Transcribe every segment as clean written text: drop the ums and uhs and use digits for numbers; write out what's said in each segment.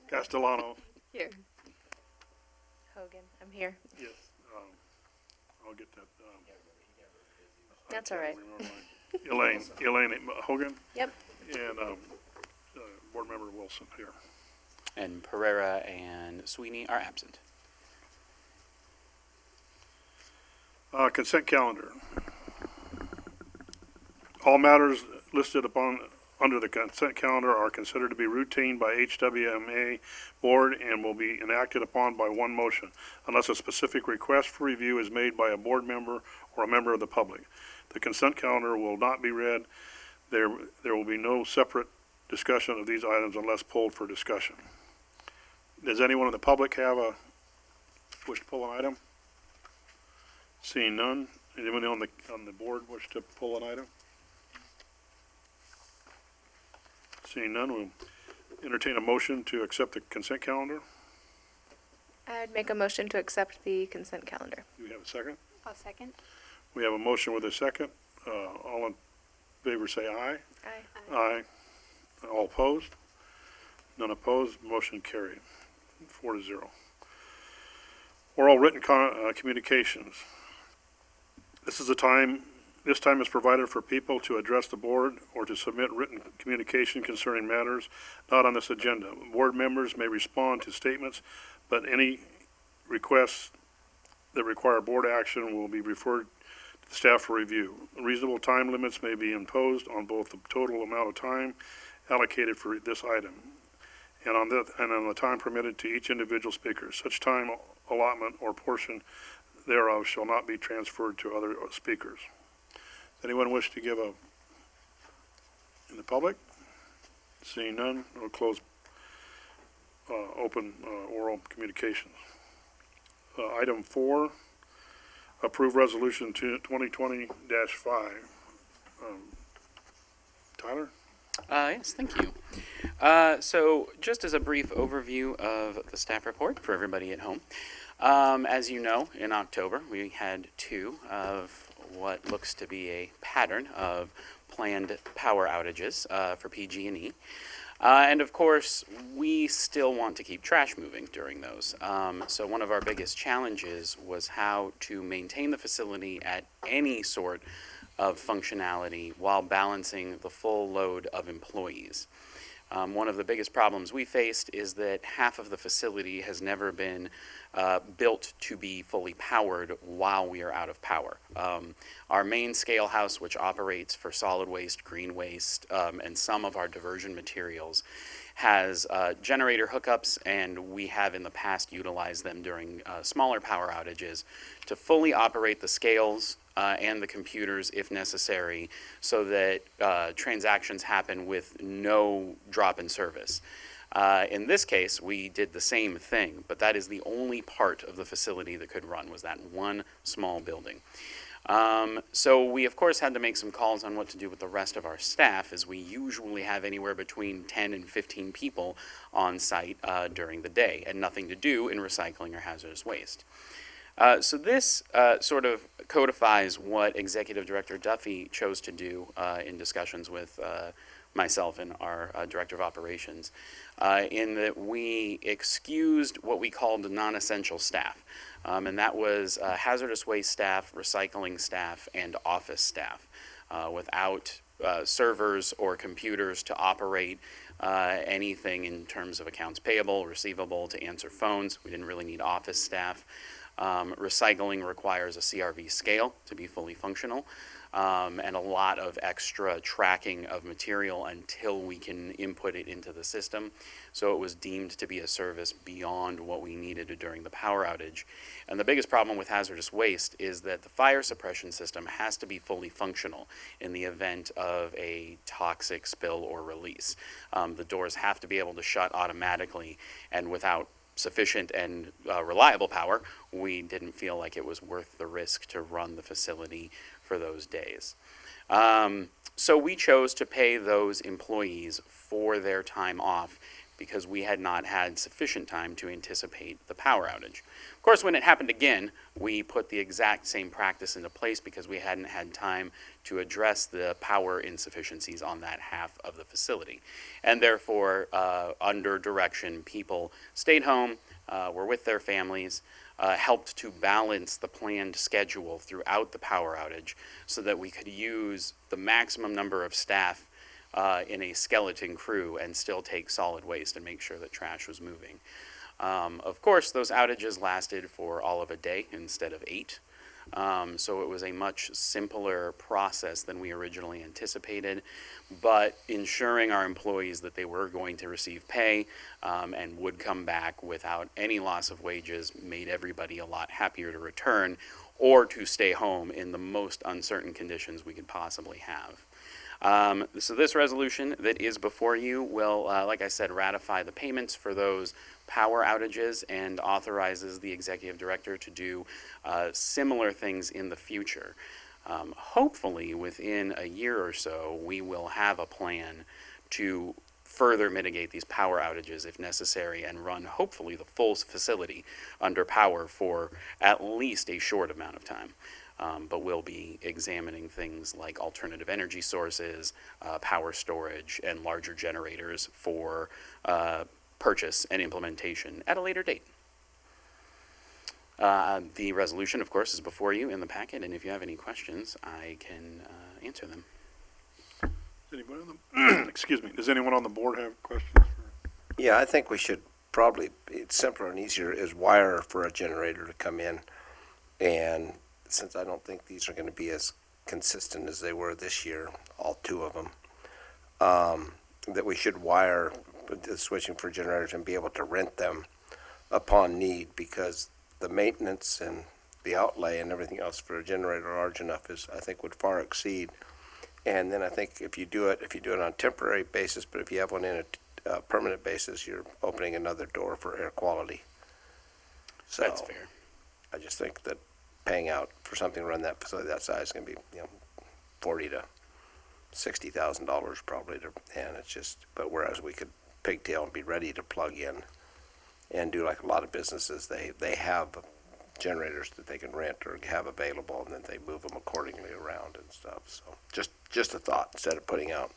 Castellano. Here. Hogan, I'm here. Yes. I'll get that. That's all right. Elaine Hogan, Yep. and Board Member Wilson here. And Pereira and Sweeney are absent. Consent calendar. All matters listed under the consent calendar are considered to be routine by HWMA Board and will be enacted upon by one motion, unless a specific request for review is made by a board member or a member of the public. The consent calendar will not be read. There will be no separate discussion of these items unless pulled for discussion. Does anyone in the public wish to pull an item? Seeing none. Anyone on the board wish to pull an item? Seeing none, we'll entertain a motion to accept the consent calendar. I'd make a motion to accept the consent calendar. Do we have a second? I'll second. We have a motion with a second. All in favor say aye. Aye. Aye. All opposed? None opposed. Motion carried. 4-0. Oral written communications. This time is provided for people to address the board or to submit written communication concerning matters not on this agenda. Board members may respond to statements, but any requests that require board action will be referred to the staff for review. Reasonable time limits may be imposed on both the total amount of time allocated for this item and on the time permitted to each individual speaker. Such time allotment or portion thereof shall not be transferred to other speakers. Does anyone wish to give in the public? Seeing none, we'll close open oral communications. Item 4, approve resolution 2020-5. Tyler? Yes, thank you. So just as a brief overview of the staff report for everybody at home. As you know, in October, we had 2 of what looks to be a pattern of planned power outages for PG&E. And of course, we still want to keep trash moving during those. So one of our biggest challenges was how to maintain the facility at any sort of functionality while balancing the full load of employees. One of the biggest problems we faced is that half of the facility has never been built to be fully powered while we are out of power. Our main scale house, which operates for solid waste, green waste, and some of our diversion materials, has generator hookups, and we have in the past utilized them during smaller power outages to fully operate the scales and the computers if necessary, so that transactions happen with no drop in service. In this case, we did the same thing, but that is the only part of the facility that could run, was that one small building. So we, of course, had to make some calls on what to do with the rest of our staff, as we usually have anywhere between 10 and 15 people on site during the day, and nothing to do in recycling or hazardous waste. So this sort of codifies what Executive Director Duffy chose to do in discussions with myself and our Director of Operations, in that we excused what we called non-essential staff. And that was hazardous waste staff, recycling staff, and office staff, without servers or computers to operate anything in terms of accounts payable, receivable, to answer phones. We didn't really need office staff. Recycling requires a CRV scale to be fully functional, and a lot of extra tracking of material until we can input it into the system. So it was deemed to be a service beyond what we needed during the power outage. And the biggest problem with hazardous waste is that the fire suppression system has to be fully functional in the event of a toxic spill or release. The doors have to be able to shut automatically, and without sufficient and reliable power, we didn't feel like it was worth the risk to run the facility for those days. So we chose to pay those employees for their time off because we had not had sufficient time to anticipate the power outage. Of course, when it happened again, we put the exact same practice into place because we hadn't had time to address the power insufficiencies on that half of the facility. And therefore, under direction, people stayed home, were with their families, helped to balance the planned schedule throughout the power outage so that we could use the maximum number of staff in a skeleton crew and still take solid waste and make sure that trash was moving. Of course, those outages lasted for all of a day instead of 8. So it was a much simpler process than we originally anticipated, but ensuring our employees that they were going to receive pay and would come back without any loss of wages made everybody a lot happier to return or to stay home in the most uncertain conditions we could possibly have. So this resolution that is before you will, like I said, ratify the payments for those power outages and authorizes the executive director to do similar things in the future. Hopefully, within a year or so, we will have a plan to further mitigate these power outages if necessary and run, hopefully, the full facility under power for at least a short amount of time. But we'll be examining things like alternative energy sources, power storage, and larger generators for purchase and implementation at a later date. The resolution, of course, is before you in the packet, and if you have any questions, I can answer them. Anybody on the, excuse me, does anyone on the board have questions? For- Yeah, I think we should probably, it's simpler and easier, is wire for a generator to come in. And since I don't think these are going to be as consistent as they were this year, all 2 of them, that we should wire switching for generators and be able to rent them upon need, because the maintenance and the outlay and everything else for a generator large enough is, I think, would far exceed. And then I think if you do it on a temporary basis, but if you have one in a permanent basis, you're opening another door for air quality. So That's fair. I just think that paying out for something to run that facility that size is going to be, $40,000 to $60,000 probably. And it's just, but whereas we could pigtail and be ready to plug in and do like a lot of businesses, they have generators that they can rent or have available, and then they move them accordingly around and stuff. So just a thought, instead of putting out,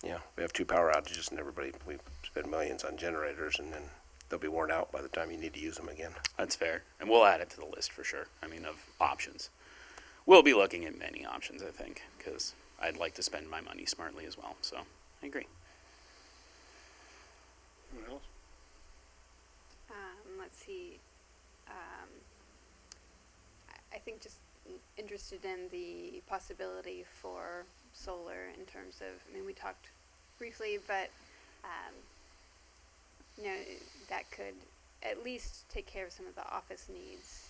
we have 2 power outages and we spend millions on generators, and then they'll be worn out by the time you need to use them again. That's fair. And we'll add it to the list for sure. I mean, of options. We'll be looking at many options, I think, because I'd like to spend my money smartly as well. So I agree. Anyone else? Let's see. I think just interested in the possibility for solar in terms of, we talked briefly, but, that could at least take care of some of the office needs,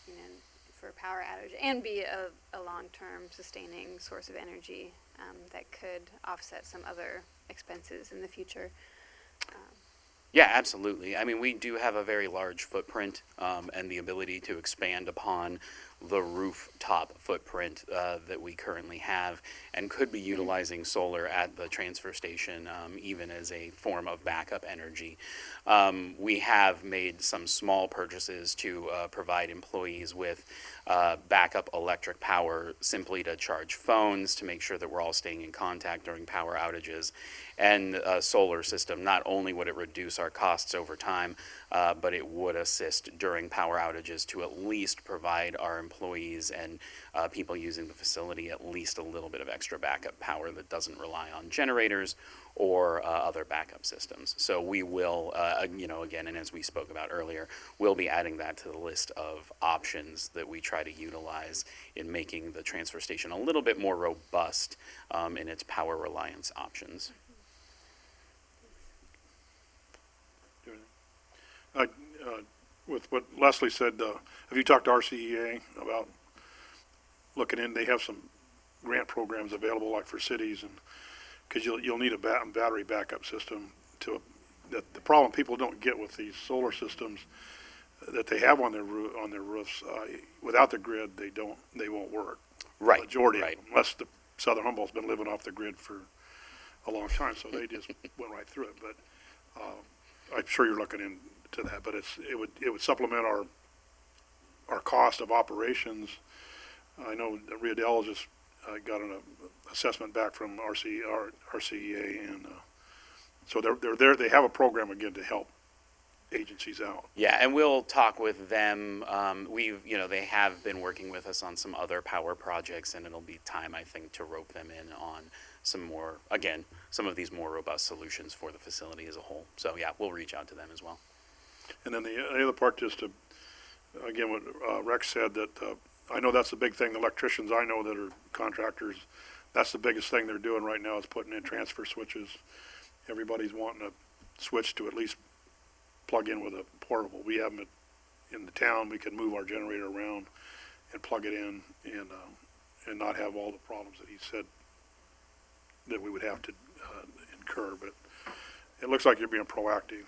for power outage and be a long-term sustaining source of energy that could offset some other expenses in the future. Yeah, absolutely. I mean, we do have a very large footprint and the ability to expand upon the rooftop footprint that we currently have, and could be utilizing solar at the transfer station even as a form of backup energy. We have made some small purchases to provide employees with backup electric power simply to charge phones, to make sure that we're all staying in contact during power outages. And a solar system, not only would it reduce our costs over time, but it would assist during power outages to at least provide our employees and people using the facility at least a little bit of extra backup power that doesn't rely on generators or other backup systems. So we will, again, and as we spoke about earlier, we'll be adding that to the list of options that we try to utilize in making the transfer station a little bit more robust in its power reliance options. With what Leslie said, have you talked to RCEA about looking in? They have some grant programs available, like for cities, and because you'll need a battery backup system to. That the problem people don't get with these solar systems that they have on their roofs, without the grid, they won't work. Right. Majority right. of them, unless the Southern Humboldt's been living off the grid for a long time, so they just went right through it. But I'm sure you're looking into that, but it would supplement our cost of operations. I know Riadell just got an assessment back from RCEA, and so they're there. They have a program again to help agencies out. Yeah, and we'll talk with them. They have been working with us on some other power projects, and it'll be time, I think, to rope them in on some of these more robust solutions for the facility as a whole. So yeah, we'll reach out to them as well. And then the other part, just to, again, what Rex said, that I know that's the big thing. The electricians I know that are contractors, that's the biggest thing they're doing right now is putting in transfer switches. Everybody's wanting a switch to at least plug in with a portable. We have them in the town. We can move our generator around and plug it in and not have all the problems that he said that we would have to incur. But it looks like you're being proactive.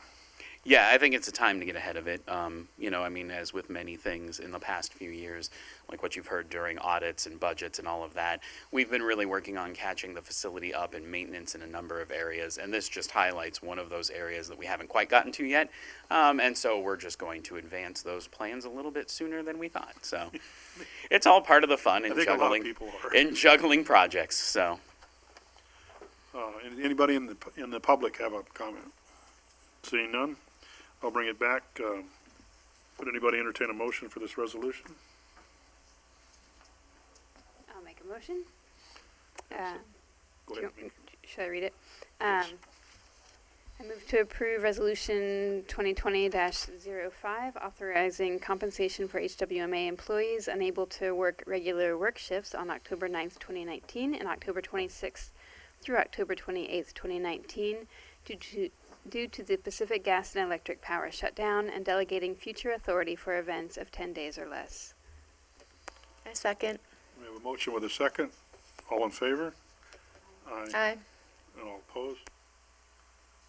Yeah, I think it's a time to get ahead of it. As with many things in the past few years, like what you've heard during audits and budgets and all of that, we've been really working on catching the facility up in maintenance in a number of areas, and this just highlights one of those areas that we haven't quite gotten to yet. And so we're just going to advance those plans a little bit sooner than we thought. So it's all part of the fun I in think a lot of juggling people are. in juggling projects. So Anybody in the public have a comment? Seeing none, I'll bring it back. Would anybody entertain a motion for this resolution? I'll make a motion. Go Do ahead. you- Should I read it? I move to approve Resolution 2020-05, authorizing compensation for HWMA employees unable to work regular work shifts on October 9th, 2019, and October 26th through October 28th, 2019, due to the Pacific Gas and Electric Power shutdown, and delegating future authority for events of 10 days or less. I second. We have a motion with a second. All in favor? Aye. Aye. And all opposed?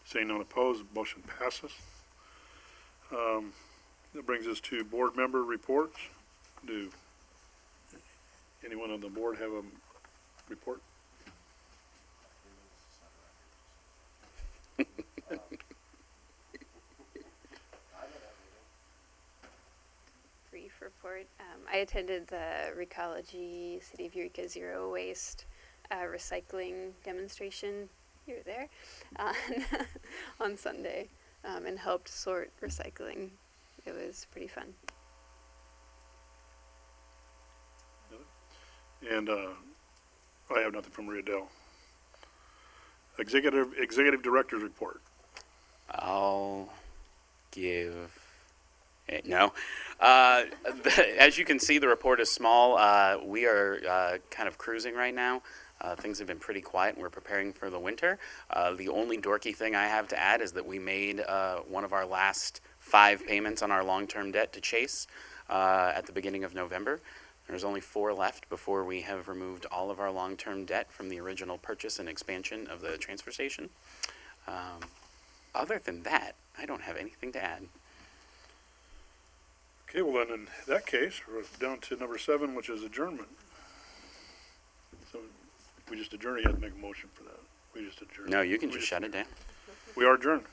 Seeing none opposed, motion passes. That brings us to board member reports. Do anyone on the board have a report? Brief report. I attended the Recology City of Eureka Zero Waste recycling demonstration. You were there on Sunday, and helped sort recycling. It was pretty fun. And I have nothing from Riadell. Executive Director's report. I'll give it. No. As you can see, the report is small. We are kind of cruising right now. Things have been pretty quiet, and we're preparing for the winter. The only dorky thing I have to add is that we made one of our last 5 payments on our long-term debt to Chase at the beginning of November. There's only 4 left before we have removed all of our long-term debt from the original purchase and expansion of the transfer station. Other than that, I don't have anything to add. Okay, well then, in that case, we're down to number 7, which is adjournment. So we just adjourn, you have to make a motion for that. We just adjourn. No, you can We just shut it down. We are adjourned.